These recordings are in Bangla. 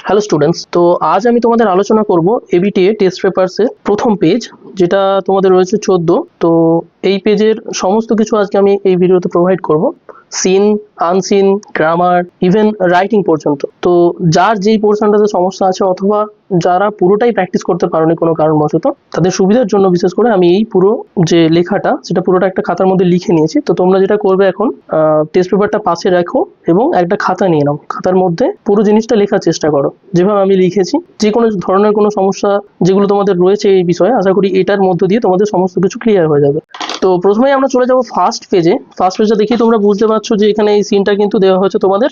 হ্যালো স্টুডেন্টস, তো আজ আমি তোমাদের আলোচনা করব এবিটিএ টেস্ট পেপারসের প্রথম পেজ, যেটা তোমাদের রয়েছে 14। তো এই পেজের সমস্ত কিছু আজকে আমি এই ভিডিওতে প্রোভাইড করব, seen, unseen, grammar, even writing পর্যন্ত। তো যার যেই পোর্শনটাতে সমস্যা আছে অথবা যারা পুরোটাই প্র্যাকটিস করতে পারেনি কোনো কারণবশত, তাদের সুবিধার জন্য বিশেষ করে আমি এই পুরো যে লেখাটা সেটা পুরোটা একটা খাতার মধ্যে লিখে নিয়েছি। তো তোমরা যেটা করবে, এখন টেস্ট পেপারটা পাশে রাখো এবং একটা খাতা নিয়ে নাও, খাতার মধ্যে পুরো জিনিসটা লেখার চেষ্টা করো যেভাবে আমি লিখেছি। যে কোনো ধরনের কোনো সমস্যা যেগুলো তোমাদের রয়েছে এই বিষয়ে, আশা করি এটার মধ্য দিয়ে তোমাদের সমস্ত কিছু ক্লিয়ার হয়ে যাবে। তো প্রথমেই আমরা চলে যাব ফার্স্ট পেজে। ফার্স্ট পেজটা দেখি তোমরা বুঝতে পারছো যে এখানে এই সিনটা কিন্তু দেওয়া হয়েছে তোমাদের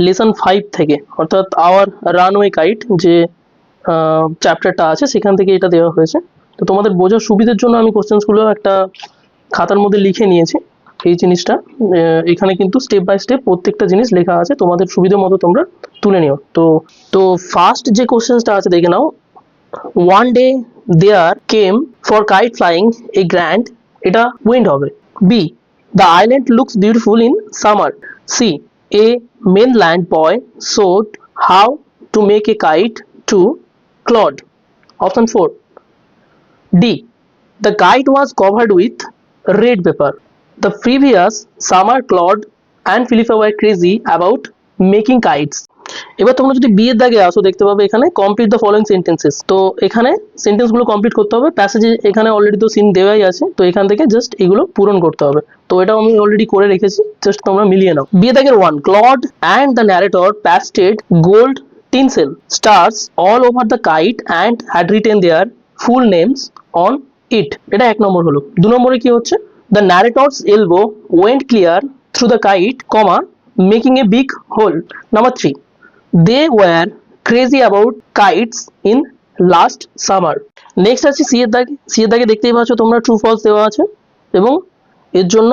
লেসন 5 থেকে, অর্থাৎ আওয়ার রানওয়ে কাইট যে চ্যাপ্টারটা আছে সেখান থেকে এটা দেওয়া হয়েছে। তো তোমাদের বোঝার সুবিধার জন্য আমি কোশ্চেন্সগুলো একটা খাতার মধ্যে লিখে নিয়েছি। এই জিনিসটা এখানে কিন্তু স্টেপ বাই স্টেপ প্রত্যেকটা জিনিস লেখা আছে, তোমাদের সুবিধা মতো তোমরা তুলে নিও। তো তো ফার্স্ট যে কোশ্চেন্সটা আছে দেখে নাও। One day there came for kite flying a grand, এটা উইন্ড হবে। B, the island looks beautiful in summer. C, a mainland boy showed how to make a kite to Claude. Option 4. D, the kite was covered with red paper. The previous summer Claude and Philippa were crazy about making kites. এবার তোমরা যদি বি এর দাগে আসো, দেখতে পাবে এখানে কমপ্লিট দ্য ফলোইং সেন্টেন্সেস। তো এখানে সেন্টেন্সগুলো কমপ্লিট করতে হবে। প্যাসেজে এখানে অলরেডি তো সিন দেওয়াই আছে, তো এখান থেকে জাস্ট এগুলো পূরণ করতে হবে। তো এটাও আমি অলরেডি করে রেখেছি, জাস্ট তোমরা মিলিয়ে নাও। বি এর দাগের 1, Claude and the narrator pasted gold tinsel stars all over the kite and had written their full names on it. এটা 1 নম্বর হলো। 2 নম্বরে কি হচ্ছে? The narrator's elbow went clear through the kite, comma, making a big hole. Number 3, they were crazy about kites in last summer. Next আছে সি এর দাগে। সি এর দাগে দেখতেই পাচ্ছ তোমরা ট্রু ফলস দেওয়া আছে, এবং এর জন্য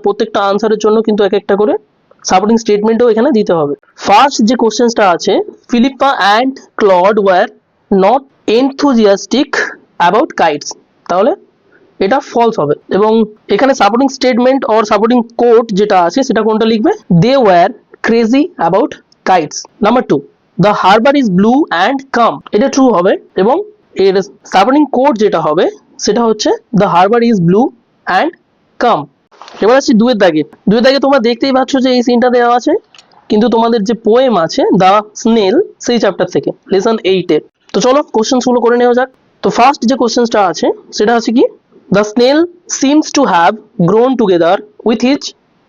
প্রত্যেকটা আনসারের জন্য কিন্তু এক একটা করে সাপোর্টিং স্টেটমেন্টও এখানে দিতে হবে। ফার্স্ট যে কোশ্চেনটা আছে, Philippa and Claude were not enthusiastic about kites, তাহলে এটা ফলস হবে। এবং এখানে supporting statement or supporting quote যেটা আছে সেটা কোনটা লিখবে? They were crazy about kites. Number 2, the harbour is blue and calm, এটা ট্রু হবে। এবং এর সাপোর্টিং কোট যেটা হবে সেটা হচ্ছে the harbour is blue and calm. এবার আসছি 2 এর দাগে। 2 এর দাগে তোমরা দেখতেই পাচ্ছ যে এই সিনটা দেওয়া আছে কিন্তু তোমাদের যে পোয়েম আছে দ্য স্নেল, সেই চ্যাপ্টার থেকে লেসন 8 এর। তো চলো কোশ্চেন্সগুলো করে নেওয়া যাক। তো ফার্স্ট যে কোশ্চেন্সটা আছে সেটা আছে কি? The snail seems to have grown together with his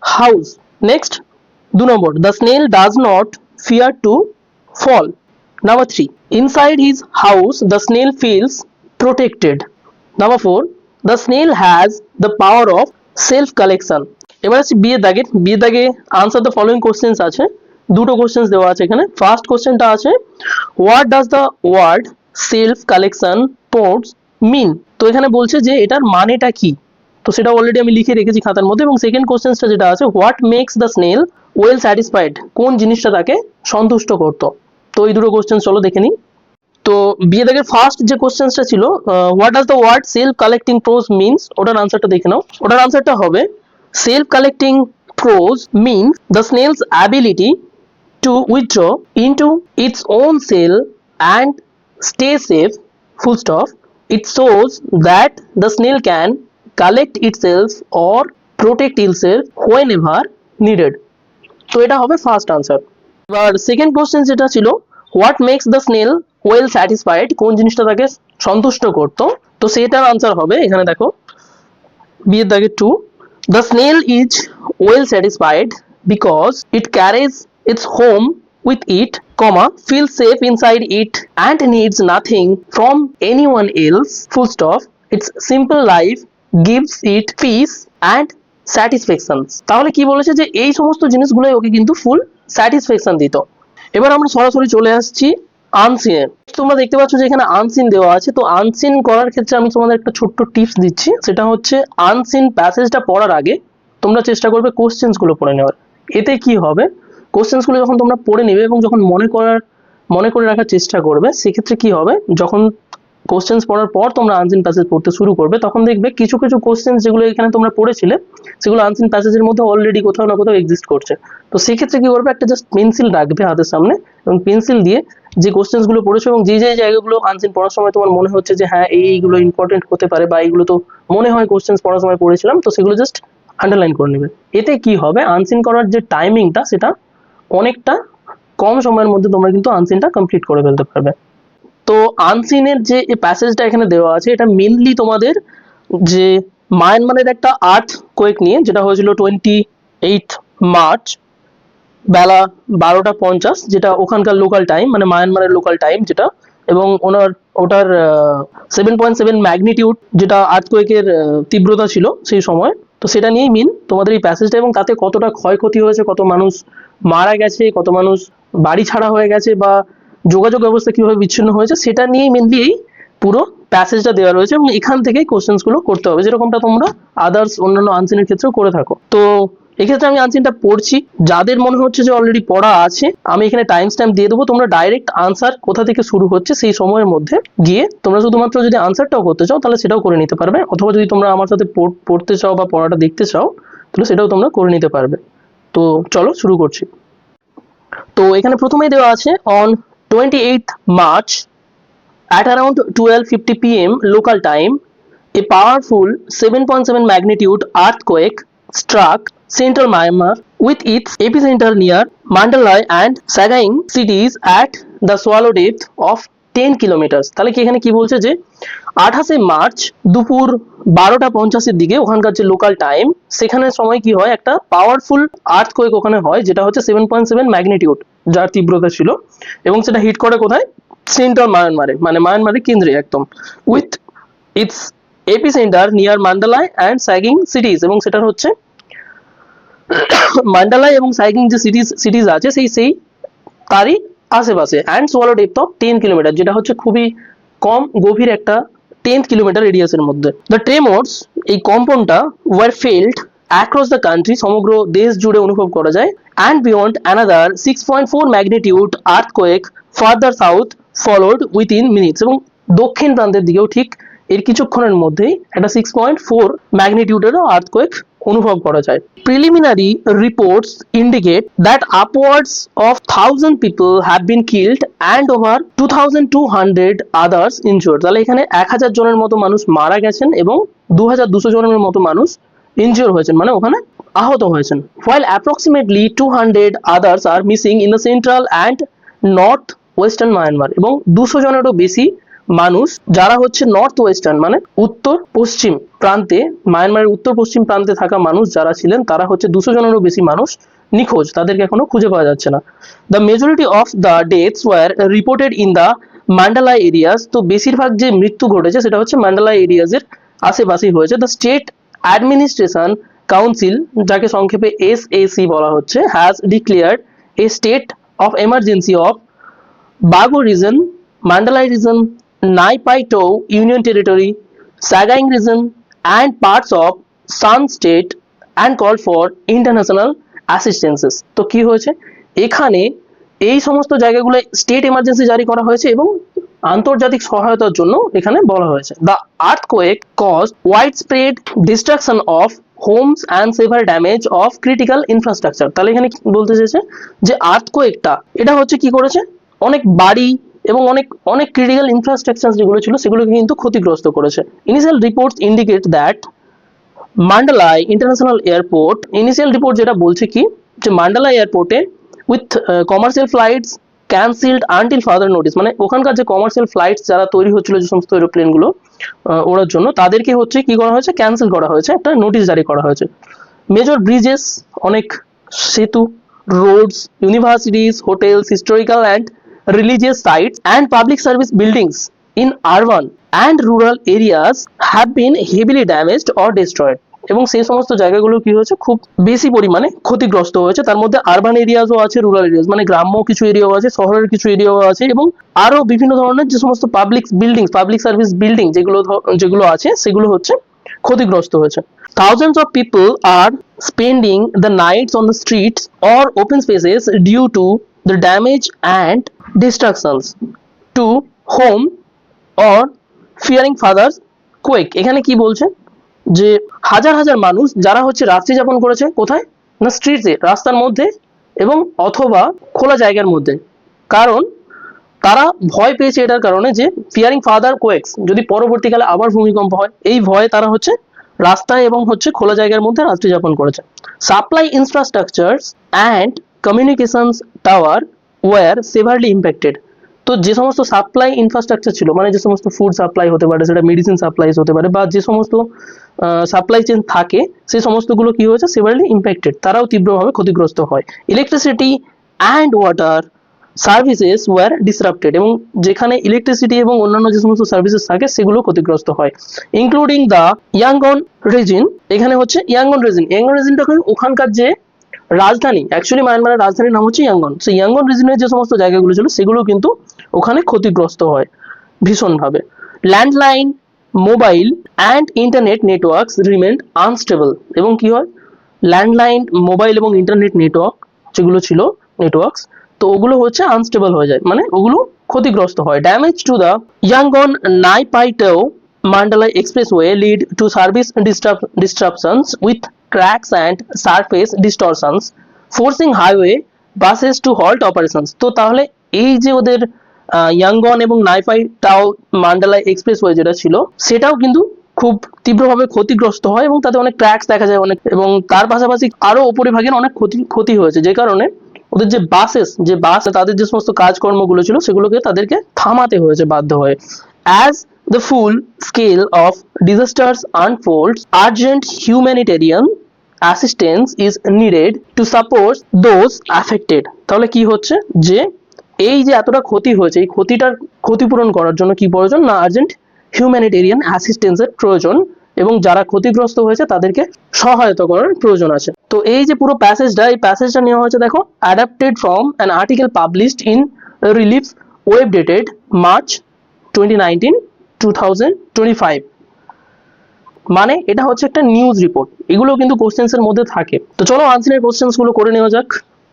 house. Next 2 number, the snail does not fear to fall. Number 3, inside his house the snail feels protected. Number 4, the snail has the power of self collection. এবার আসছি বি এর দাগে। বি এর দাগে আনসার দ্য ফলোইং কোশ্চেন্স আছে। দুটো কোশ্চেন্স দেওয়া আছে এখানে। ফার্স্ট কোশ্চেনটা আছে, what does the word self collection ports mean. তো এখানে বলছে যে এটার মানেটা কি, তো সেটা অলরেডি আমি লিখে রেখেছি খাতার মধ্যে। এবং সেকেন্ড কোশ্চেন্সটা যেটা আছে, what makes the snail well satisfied, কোন জিনিসটা তাকে সন্তুষ্ট করতো। তো এই দুটো কোশ্চেন চলো দেখে নিই। তো বিয়ে দাগের ফার্স্ট যে কোশ্চেন্সটা ছিল, what does the word self collecting prose means, ওটার আনসারটা দেখে নাও। ওটার আনসারটা হবে, self collecting prose means the snail's ability to withdraw into its own cell and stay safe, full stop. It shows that the snail can collect itself or protect itself whenever needed. তো এটা হবে ফার্স্ট আনসার। এবার সেকেন্ড কোশ্চেন যেটা ছিল, what makes the snail well satisfied, কোন জিনিসটা তাকে সন্তুষ্ট করতো। তো সেটার আনসার হবে এখানে দেখো, বি এর দাগে 2, the snail is well satisfied because it carries its home with it, comma, feels safe inside it and needs nothing from anyone else, full stop. Its simple life gives it peace and satisfaction. তাহলে কি বলেছে যে এই সমস্ত জিনিসগুলোই ওকে কিন্তু ফুল স্যাটিসফ্যাকশন দিত। এবার আমরা সরাসরি চলে আসছি আনসিনে। তোমরা দেখতে পাচ্ছ যে এখানে আনসিন দেওয়া আছে। তো আনসিন করার ক্ষেত্রে আমি তোমাদের একটা ছোট্ট টিপস দিচ্ছি, সেটা হচ্ছে আনসিন প্যাসেজটা পড়ার আগে তোমরা চেষ্টা করবে কোশ্চেন্সগুলো পড়ে নেওয়ার। এতে কি হবে, কোশ্চেন্সগুলো যখন তোমরা পড়ে নেবে এবং যখন মনে করে রাখার চেষ্টা করবে, সেক্ষেত্রে কি হবে, যখন কোশ্চেন্স পড়ার পর তোমরা আনসিন প্যাসেজ পড়তে শুরু করবে, তখন দেখবে কিছু কিছু কোশ্চেন্স যেগুলো এখানে তোমরা পড়েছিলে সেগুলো আনসিন প্যাসেজের মধ্যে অলরেডি কোথাও না কোথাও এক্সিস্ট করছে। তো সেক্ষেত্রে কি করবে, একটা জাস্ট পেন্সিল রাখবে হাতের সামনে এবং পেন্সিল দিয়ে যে কোশ্চেন্স গুলো পড়েছো এবং যে যে জায়গাগুলো আনসিন পড়ার সময় তোমার মনে হচ্ছে যে হ্যাঁ এইগুলো ইম্পর্টেন্ট হতে পারে বা এইগুলো তো মনে হয় কোশ্চেন্স পড়ার সময় পড়েছিলাম, তো সেগুলো জাস্ট আন্ডারলাইন করে নেবে। এতে কি হবে, আনসিন করার যে টাইমিংটা সেটা অনেকটা কম সময়ের মধ্যে তোমরা কিন্তু আনসিনটা কমপ্লিট করে ফেলতে পারবে। তো আনসিনের যে এই প্যাসেজটা এখানে দেওয়া আছে এটা মেনলি তোমাদের যে মায়ানমারের একটা আর্থ কোয়েক নিয়ে, যেটা হয়েছিল 28 মার্চ বেলা 12:50, যেটা ওখানকার লোকাল টাইম, মানে মায়ানমারের লোকাল টাইম যেটা, এবং ওটার 7.7 ম্যাগনিটিউড যেটা আর্থকোয়েকের তীব্রতা ছিল সেই সময়। তো সেটা নিয়েই মিন তোমাদের এই প্যাসেজটা, এবং তাতে কতটা ক্ষয়ক্ষতি হয়েছে, কত মানুষ মারা গেছে, কত মানুষ বাড়ি ছাড়া হয়ে গেছে বা যোগাযোগ ব্যবস্থা কিভাবে বিচ্ছিন্ন হয়েছে, সেটা নিয়েই মেনলি এই পুরো প্যাসেজটা দেওয়া রয়েছে এবং এখান থেকেই কোশ্চেন্স গুলো করতে হবে, যেরকমটা তোমরা আদার্স অন্যান্য আনসিনের ক্ষেত্রেও করে থাকো। তো এক্ষেত্রে আমি আনসিনটা পড়ছি, যাদের মনে হচ্ছে যে অলরেডি পড়া আছে আমি এখানে টাইম স্ট্যাম্প দিয়ে দেবো, তোমরা ডাইরেক্ট আনসার কোথা থেকে শুরু হচ্ছে সেই সময়ের মধ্যে গিয়ে তোমরা শুধুমাত্র যদি আনসারটাও করতে চাও তাহলে সেটাও করে নিতে পারবে, অথবা যদি তোমরা আমার সাথে পড়তে চাও বা পড়াটা দেখতে চাও তাহলে সেটাও তোমরা করে নিতে পারবে। তো চলো শুরু করছি। তো এখানে প্রথমেই দেওয়া আছে on 28th March at around 12:50 p.m. local time, a powerful 7.7 magnitude earthquake struck central Myanmar with its epicenter near Mandalay and Sagaing cities at the swallow depth of 10 kilometers। তাহলে কি এখানে কি বলছে যে 28শে মার্চ দুপুর 12:50 দিকে ওখানকার যে লোকাল টাইম সেখানে সময় কি হয়, একটা পাওয়ারফুল আর্থকোয়েক ওখানে হয় যেটা হচ্ছে 7.7 ম্যাগনিটিউড যার তীব্রতা ছিল, এবং সেটা হিট করে কোথায়, সেন্ট্রাল মায়ানমারে, মানে মায়ানমারের কেন্দ্রে একদম, with its epicentre near Mandalay and Sagaing cities, এবং সেটা হচ্ছে মান্ডালাই এবং সাইগিং যে সিটিজ আছে সেই তারই আশেপাশে, and swallow depth of 10 kilometre, যেটা হচ্ছে খুবই কম গভীর একটা 10 কিলোমিটার রেডিয়াসের মধ্যে। দ্য ট্রেমোর্স, এই কম্পনটা were felt across the country, সমগ্র দেশ জুড়ে অনুভব করা যায়, and beyond another 6.4 magnitude earthquake further south followed within minutes, এবং দক্ষিণ প্রান্তের দিকেও ঠিক এর কিছুক্ষণের মধ্যেই একটা 6.4 ম্যাগনিটিউডেরও আর্থকোয়েক অনুভব করা যায়। Preliminary reports indicate that upwards of 1000 people have been killed and over 2200 others injured. তাহলে এখানে 1000 জনের মতো মানুষ মারা গেছেন এবং 2200 জনের মতো মানুষ ইনজিওর হয়েছেন, মানে ওখানে আহত হয়েছেন। while approximately 200 others are missing in the central and north western Myanmar, এবং 200 জনেরও বেশি মানুষ যারা হচ্ছে নর্থ ওয়েস্টার্ন মানে উত্তর পশ্চিম প্রান্তে, মায়ানমারের উত্তর পশ্চিম প্রান্তে থাকা মানুষ যারা ছিলেন তারা হচ্ছে 200 জনেরও বেশি মানুষ নিখোঁজ, তাদেরকে এখনো খুঁজে পাওয়া যাচ্ছে না। The majority of the deaths were reported in the Mandalay areas, তো বেশিরভাগ যে মৃত্যু ঘটেছে সেটা হচ্ছে মান্ডালাই এরিয়াজের আশেপাশেই হয়েছে। দ্য স্টেট অ্যাডমিনিস্ট্রেশন কাউন্সিল, যাকে সংক্ষেপে SAC বলা হচ্ছে, has declared a state of emergency of Bago region, Mandalay region, Nai Pai Tau Union Territory, Sagaing region and parts of San State, and called for international assistances। তো কি হয়েছে, এখানে এই সমস্ত জায়গাগুলো স্টেট এমার্জেন্সি জারি করা হয়েছে এবং আন্তর্জাতিক সহায়তার জন্য এখানে বলা হয়েছে। The earthquake caused widespread destruction of homes and severe damage of critical infrastructure. তাহলে এখানে বলতে চেয়েছে যে আর্থকোয়েকটা এটা হচ্ছে কি করেছে, অনেক বাড়ি এবং অনেক অনেক ক্রিটিক্যাল ইনফ্রাস্ট্রাকচার যেগুলো ছিল সেগুলোকে কিন্তু ক্ষতিগ্রস্ত করেছে। Initial reports indicate that Mandalay international airport, initial report যেটা বলছে কি যে মান্ডালাই এয়ারপোর্টে with commercial flights cancelled until further notice, মানে ওখানকার যে কমার্শিয়াল ফ্লাইটস যারা তৈরি হচ্ছিল যে সমস্ত এরোপ্লেনগুলো ওড়ার জন্য তাদেরকে হচ্ছে কি করা হয়েছে, ক্যান্সেল করা হয়েছে, একটা নোটিশ জারি করা হয়েছে। মেজর ব্রিজেস, অনেক সেতু, roads, universities, hotels, historical and religious sites and public service buildings in urban and rural areas have been heavily damaged or destroyed, এবং সেই সমস্ত জায়গাগুলো কি হয়েছে, খুব বেশি পরিমাণে ক্ষতিগ্রস্ত হয়েছে। তার মধ্যে আরবান এরিয়াজও আছে, রুরাল এরিয়াজ মানে গ্রাম্য কিছু এরিয়াও আছে, শহরের কিছু এরিয়াও আছে, এবং আরো বিভিন্ন ধরনের যে সমস্ত public building, public service building যেগুলো আছে সেগুলো হচ্ছে ক্ষতিগ্রস্ত হয়েছে। Thousands of people are spending the nights on the streets or open spaces due to the damage and destructions to home or fearing father's quake, এখানে কি বলছে যে হাজার হাজার মানুষ যারা হচ্ছে রাত্রি যাপন করেছে কোথায় না স্ট্রিটে, রাস্তার মধ্যে এবং অথবা খোলা জায়গার মধ্যে, কারণ তারা ভয় পেয়েছে এটার কারণে যে ফিয়ারিং ফাদার কোয়েক্স, যদি পরবর্তীকালে আবার ভূমিকম্প হয় এই ভয়ে তারা হচ্ছে রাস্তায় এবং হচ্ছে খোলা জায়গার মধ্যে রাত্রি যাপন করেছে। Supply infrastructures and communications tower were severely impacted. তো যে সমস্ত সাপ্লাই ইনফ্রাস্ট্রাকচার ছিল, মানে যে সমস্ত ফুড সাপ্লাই হতে পারে, সেটা মেডিসিন সাপ্লাইজ হতে পারে, বা যে সমস্ত সাপ্লাই চেন থাকে সেই সমস্তগুলো কি হয়েছে সেভারলি ইম্প্যাক্টেড, তারাও তীব্রভাবে ক্ষতিগ্রস্ত হয়। Electricity and water services were disrupted, এবং যেখানে ইলেকট্রিসিটি এবং অন্যান্য যে সমস্ত সার্ভিসেস থাকে সেগুলো ক্ষতিগ্রস্ত হয়। ইনক্লুডিং দ্য ইয়াঙ্গন রিজিন, এখানে হচ্ছে ইয়াঙ্গন রিজিন, ইয়াঙ্গন রিজিনটা ওখানকার যে রাজধানী, অ্যাকচুয়ালি মায়ানমারের রাজধানীর নাম হচ্ছে ইয়াঙ্গন, সেই ইয়াঙ্গন রিজনের যে সমস্ত জায়গাগুলো ছিল সেগুলো কিন্তু ওখানে ক্ষতিগ্রস্ত হয় ভীষণভাবে। Landline, mobile and internet networks রিমেন্ড unstable, এবং কি হয় ল্যান্ডলাইন, মোবাইল এবং ইন্টারনেট নেটওয়ার্ক যেগুলো ছিল নেটওয়ার্কস, তো ওগুলো হচ্ছে আনস্টেবল হয়ে যায়, মানে ওগুলো ক্ষতিগ্রস্ত হয়। Damage to the Yangon Naypyitaw Mandalay Expressway lead to service disruptions with cracks and surface distortions, forcing highway buses to halt operations. তো তাহলে এই যে ওদের ইয়াঙ্গন এবং নাইপাইটাও মান্ডালাই এক্সপ্রেসওয়ে যেটা ছিল সেটাও কিন্তু খুব তীব্রভাবে ক্ষতিগ্রস্ত হয় এবং তাতে অনেক ক্র্যাকস দেখা যায় অনেক, এবং তার পাশাপাশি আরো উপরিভাগের অনেক ক্ষতি হয়েছে, যে কারণে ওদের যে বাস তাদের যে সমস্ত কাজকর্মগুলো ছিল সেগুলোকে তাদেরকে থামাতে হয়েছে বাধ্য হয়ে। As the full scale of disasters unfolds, urgent humanitarian assistance is needed to support those affected. তাহলে কি হচ্ছে যে এই যে এতটা ক্ষতি হয়েছে এই ক্ষতিটার ক্ষতিপূরণ করার জন্য কি প্রয়োজন না আর্জেন্ট হিউম্যানিটেরিয়ান অ্যাসিস্ট্যান্সের প্রয়োজন, এবং যারা ক্ষতিগ্রস্ত হয়েছে তাদেরকে সহায়তা করার প্রয়োজন আছে। তো এই যে পুরো এই প্যাসেজটা নেওয়া হয়েছে দেখো, adapted from an article published in ReliefWeb dated March 2025, মানে এটা হচ্ছে একটা নিউজ রিপোর্ট, এগুলো কিন্তু কোশ্চেন্স এর মধ্যে থাকে। তো চলো আনসারের কোশ্চেন্স গুলো করে নেওয়া যাক।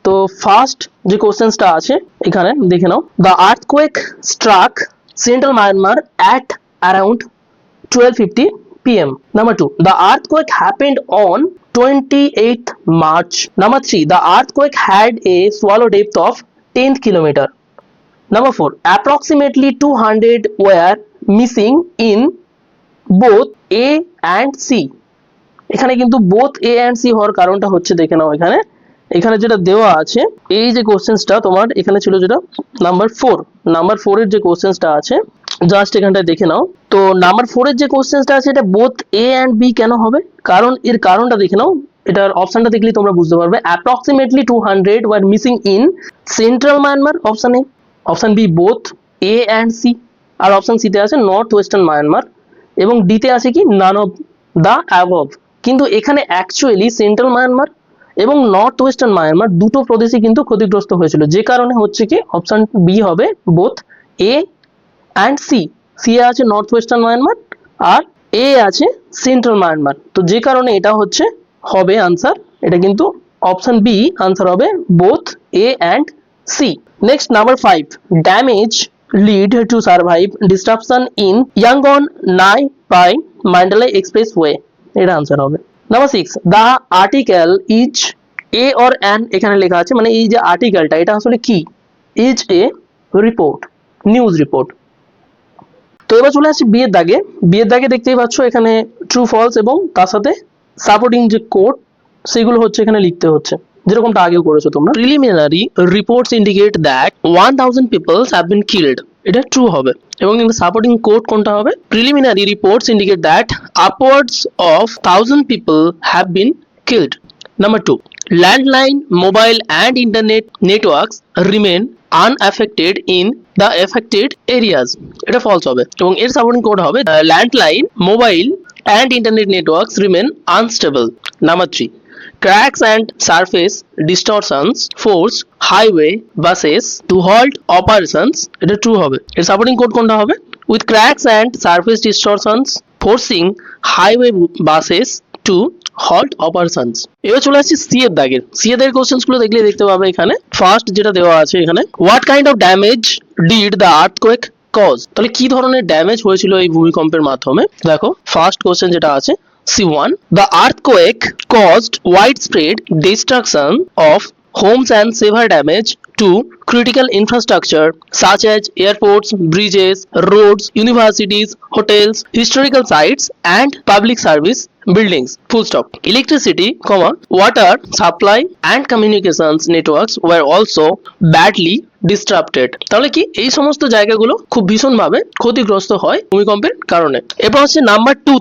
তো ফার্স্ট যে কোশ্চেন্সটা আছে এখানে দেখে নাও, the earthquake struck central Myanmar at around 12:50 p.m. Number 2, the earthquake happened on 28th March. Number 3, the earthquake had a swallow depth of 10 kilometer. Number 4, approximately 200 were missing in both A and C. এখানে কিন্তু both A and C হওয়ার কারণটা হচ্ছে দেখে নাও, এখানে যেটা দেওয়া আছে এই যে কোশ্চেন্সটা তোমার এখানে ছিল যেটা নাম্বার 4 এর যে কোশ্চেন্সটা আছে জাস্ট এখানটায় দেখে নাও। তো নাম্বার 4 এর যে কোশ্চেন্সটা আছে এটা বোথ এ অ্যান্ড বি কেন হবে, কারণ এর কারণটা দেখে নাও, এটার অপশনটা দেখলেই তোমরা বুঝতে পারবে। Approximately 200 were missing in central Myanmar, option A. Option B both A and C, আর অপশন সি তে আছে নর্থ ওয়েস্টার্ন মায়ানমার, এবং ডি তে আছে কি নান অফ দ্য অ্যাবভ। কিন্তু এখানে অ্যাকচুয়ালি সেন্ট্রাল মায়ানমার এবং নর্থ ওয়েস্টার্ন মায়ানমার দুটো প্রদেশই কিন্তু ক্ষতিগ্রস্ত হয়েছিল, যে কারণে হচ্ছে কি অপশন বি হবে both A and C. C এ আছে নর্থ ওয়েস্টার্ন মায়ানমার আর এ আছে সেন্ট্রাল মায়ানমার, তো যে কারণে এটা হচ্ছে হবে আনসার, এটা কিন্তু অপশন বি আনসার হবে both A and C. Next number 5, damage lead to survive disruption in Yangon Naypyi Mandalay expressway, এটা আনসার হবে। Number 6, the article is a or an, এখানে লেখা আছে মানে এই যে আর্টিকেলটা এটা আসলে কি, is a report, news report. তো এবার চলে আসছি বিয়ের দাগে দেখতেই পাচ্ছ এখানে ট্রু ফলস এবং তার সাথে সাপোর্টিং যে কোড সেগুলো হচ্ছে এখানে লিখতে হচ্ছে, যেরকমটা আগেও করেছো তোমরা। Preliminary reports indicate that 1000 peoples have been killed, এটা ট্রু হবে, এবং সাপোর্টিং কোড কোনটা হবে, preliminary reports indicate that upwards of 1000 people have been killed. Number 2, landline, mobile and internet networks remain unaffected in the affected areas, এটা false হবে, এবং এর সাপোর্টিং কোড হবে landline, mobile and internet networks remain unstable. Number 3, cracks and surface distortions force highway buses to halt operations, এটা ট্রু হবে, এর সাপোর্টিং কোড কোনটা হবে, with cracks and surface distortions forcing highway buses to halt operations. এবার চলে আসছি সি এর দাগের কোশ্চেন্স গুলো দেখলে দেখতে পাবে এখানে ফার্স্ট যেটা দেওয়া আছে এখানে, what kind of damage did the earthquake cause, তাহলে কি ধরনের ড্যামেজ হয়েছিল এই ভূমিকম্পের মাধ্যমে। দেখো ফার্স্ট কোশ্চেন যেটা আছে C1, the earthquake caused widespread destruction of homes and severe damage to critical infrastructure such as airports, bridges, roads, universities, hotels, historical sites and public service buildings. Full stop. Electricity, water supply and communications networks were also badly disrupted. তাহলে কি এই সমস্ত জায়গাগুলো খুব ভীষণভাবে ক্ষতিগ্রস্ত হয় ভূমিকম্পের কারণে। এরপর হচ্ছে নাম্বার 2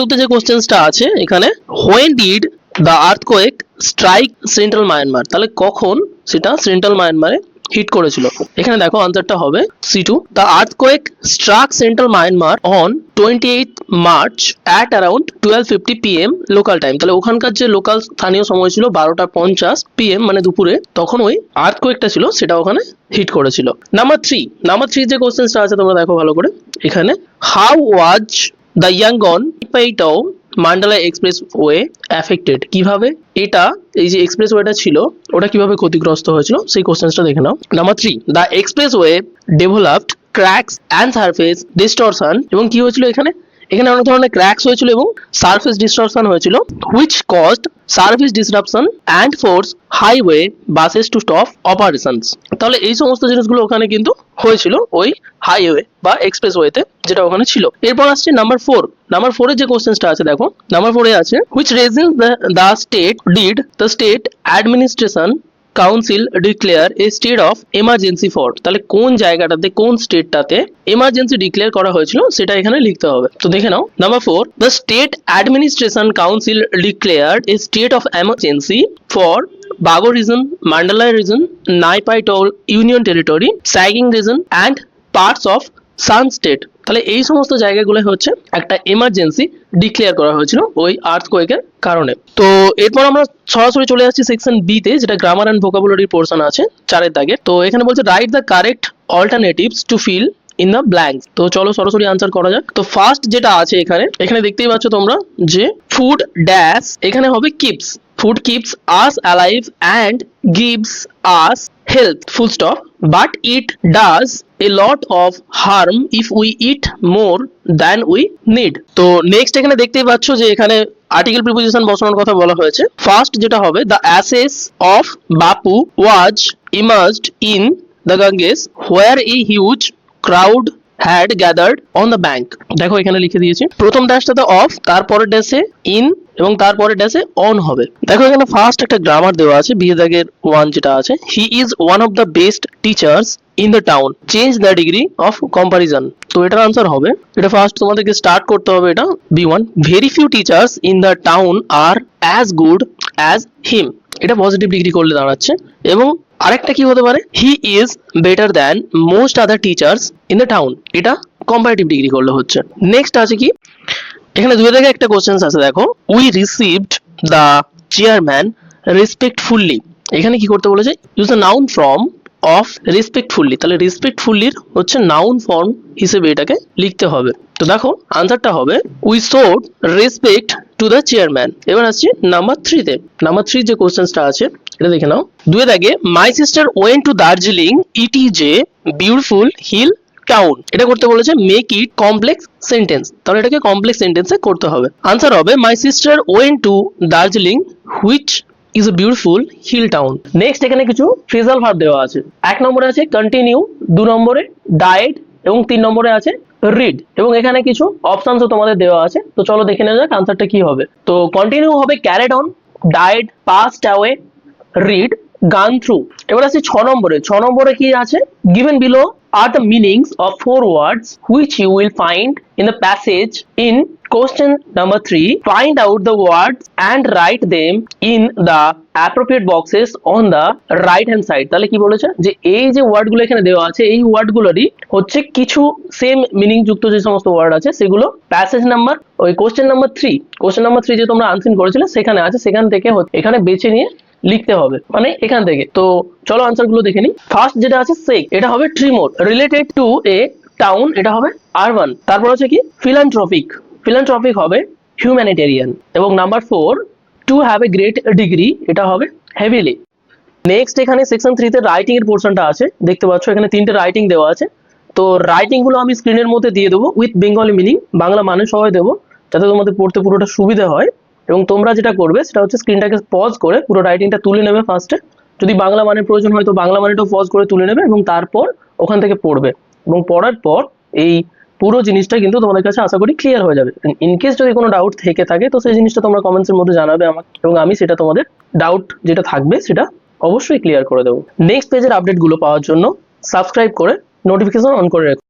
তে যে কোশ্চেনটা আছে এখানে, when did the earthquake strike central Myanmar, তাহলে কখন সেটা সেন্ট্রাল মায়ানমারে হিট করেছিল। এখানে দেখো আনসারটা হবে C2, the earthquake struck central Myanmar on 28th March at around 12:50 PM local time. তাহলে ওখানকার যে লোকাল স্থানীয় সময় ছিল 12:50 PM মানে দুপুরে, তখন ওই আর্থকোয়েকটা ছিল সেটা ওখানে হিট করেছিল। নাম্বার 3 যে কোশ্চেনটা আছে তোমরা দেখো ভালো করে, এখানে how was the Yangon Pyitaw Mandalay expressway affected, কিভাবে এটা এই যে এক্সপ্রেস ওয়েটা ছিল ওটা কিভাবে ক্ষতিগ্রস্ত হয়েছিল সেই কোশ্চেনটা দেখে নাও। Number 3, the expressway developed cracks and surface distortion, এবং কি হয়েছিল এখানে অনেক ধরনের ক্র্যাকস হয়েছিল এবং সারফেস ডিস্টরশন হয়েছিল, which caused service disruption and force highway buses to stop operations. তাহলে এই সমস্ত জিনিসগুলো ওখানে কিন্তু হয়েছিল ওই হাইওয়ে বা এক্সপ্রেস ওয়েতে যেটা ওখানে ছিল। এরপর আসছে নাম্বার 4 এর যে কোশ্চেনটা আছে দেখো, নাম্বার 4 এ আছে which regions the state did the state administration council declare a state of emergency for, তাহলে কোন জায়গাটাতে কোন স্টেটটাতে এমার্জেন্সি ডিক্লেয়ার করা হয়েছিল সেটা এখানে লিখতে হবে। তো দেখে নাও, number 4, the state administration council declared a state of emergency for Bago region, Mandalay region, Naypyitaw union territory, Sagaing region and parts of Shan state. তাহলে এই সমস্ত জায়গাগুলো হচ্ছে একটা এমার্জেন্সি ডিক্লেয়ার করা হয়েছিল ওই আর্থকোয়েকের কারণে। তো এরপর আমরা সরাসরি চলে আসছি সেকশন বি তে, যেটা গ্রামার অ্যান্ড ভোকাবুলারি পোর্শন আছে 4 দাগে। তো এখানে বলছে write the correct alternatives to fill in the blanks. তো চলো সরাসরি আনসার করা যাক। তো ফার্স্ট যেটা আছে এখানে দেখতেই পাচ্ছ তোমরা যে ফুড ড্যাশ, এখানে হবে keeps, food keeps us alive and gives us health, full stop, but it does a lot of harm if we eat more than we need. তো নেক্সট এখানে দেখতেই পাচ্ছ যে এখানে আর্টিকেল প্রিপোজিশন বসানোর কথা বলা হয়েছে। ফার্স্ট যেটা হবে the ashes of Bapu was emerged in the Ganges where a huge crowd had gathered on the bank। দেখো এখানে লিখে দিয়েছি, প্রথম ড্যাশটাতে অফ, তারপরের ড্যাশে ইন এবং তারপরে ড্যাশে অন হবে। দেখো এখানে ফার্স্ট একটা গ্রামার দেওয়া আছে, বি দাগের 1 যেটা আছে, he is one of the best teachers in the town, change the degree of comparison. তো এটার আনসার হবে, এটা ফার্স্ট তোমাদেরকে স্টার্ট করতে হবে, এটা B1, very few teachers in the town are as good as him, এটা পজিটিভ ডিগ্রি করলে দাঁড়াচ্ছে। এবং আরেকটা কি হতে পারে, he is better than most other teachers in the town, এটা কম্পারেটিভ ডিগ্রি করলে হচ্ছে। নেক্সট আছে কি, এখানে 2 থেকে একটা কোশ্চেন আছে দেখো, we received the chairman respectfully, এখানে কি করতে বলেছে, use the noun form of respectfully. তাহলে রেসপেক্টফুলির হচ্ছে নাউন ফর্ম হিসেবে এটাকে লিখতে হবে। তো দেখো আনসারটা হবে we should respect to the chairman. এবার আসছি নাম্বার 3 তে। নাম্বার 3 যে কোশ্চেনটা আছে এটা দেখে নাও, 2 দাগে my sister went to Darjeeling, it is a beautiful hill town, এটা করতে বলেছে মেক ইট কমপ্লেক্স সেন্টেন্স। তাহলে এটাকে কমপ্লেক্স সেন্টেন্সে করতে হবে। আনসার হবে my sister went to Darjeeling which is a beautiful hill town. Next এখানে কিছু ফ্রেজাল ভার্ব দেওয়া আছে। 1 নম্বরে আছে কন্টিনিউ, 2 নম্বরে ডায়েট এবং 3 নম্বরে আছে রিড, এবং এখানে কিছু অপশনসও তোমাদের দেওয়া আছে। তো চলো দেখে নেওয়া যাক আনসারটা কি হবে। তো কন্টিনিউ হবে carried on, diet passed away, read গান থ্রু। এবার আছে 6 নম্বরে। 6 নম্বরে কি আছে, given below are the meanings of 4 words which you will find in the passage in question number 3. Find out the words and write them in the appropriate boxes on the right hand side। তাহলে কি বলেছে যে এই যে ওয়ার্ডগুলো এখানে দেওয়া আছে এই ওয়ার্ডগুলোরই হচ্ছে কিছু সেম মিনিং যুক্ত যে সমস্ত ওয়ার্ড আছে সেগুলো প্যাসেজ নাম্বার ওই কোশ্চেন নাম্বার 3 যে তোমরা আনসার করেছিলে সেখানে আছে, সেখান থেকে এখানে বেছে নিয়ে লিখতে হবে, মানে এখান থেকে। তো চলো আনসার গুলো দেখে নিই। ফার্স্ট যেটা আছে সেক, এটা হবে ট্রিমোর, রিলেটেড টু এ টাউন, এটা হবে আরবান। তারপর হচ্ছে কি ফিলান্থ্রপিক হবে হিউম্যানিটেরিয়ান। এবং number 4 to have a great degree, এটা হবে হেভিলি। নেক্সট এখানে সেকশন 3 তে রাইটিং এর পোর্শনটা আছে, দেখতে পাচ্ছ এখানে 3টে রাইটিং দেওয়া আছে। তো রাইটিং গুলো আমি স্ক্রিনের মধ্যে দিয়ে দেবো উইথ বেঙ্গলি মিনিং, বাংলা মানে সহ দেবো, যাতে তোমাদের পড়তে পুরোটা সুবিধা হয়। এবং তোমরা যেটা করবে সেটা হচ্ছে স্ক্রিনটাকে পজ করে পুরো রাইটিংটা তুলে নেবে ফার্স্টে, যদি বাংলা মানের প্রয়োজন হয় তো বাংলা মানেটাও পজ করে তুলে নেবে এবং তারপর ওখান থেকে পড়বে। এবং পড়ার পর এই পুরো জিনিসটা কিন্তু তোমাদের কাছে আশা করি ক্লিয়ার হয়ে যাবে। ইনকেস যদি কোনো ডাউট থেকে থাকে তো সেই জিনিসটা তোমরা কমেন্টসের মধ্যে জানাবে আমাকে, এবং আমি সেটা তোমাদের ডাউট যেটা থাকবে সেটা অবশ্যই ক্লিয়ার করে দেবো। নেক্সট পেজের আপডেটগুলো পাওয়ার জন্য সাবস্ক্রাইব করে নোটিফিকেশন অন করে রেখো।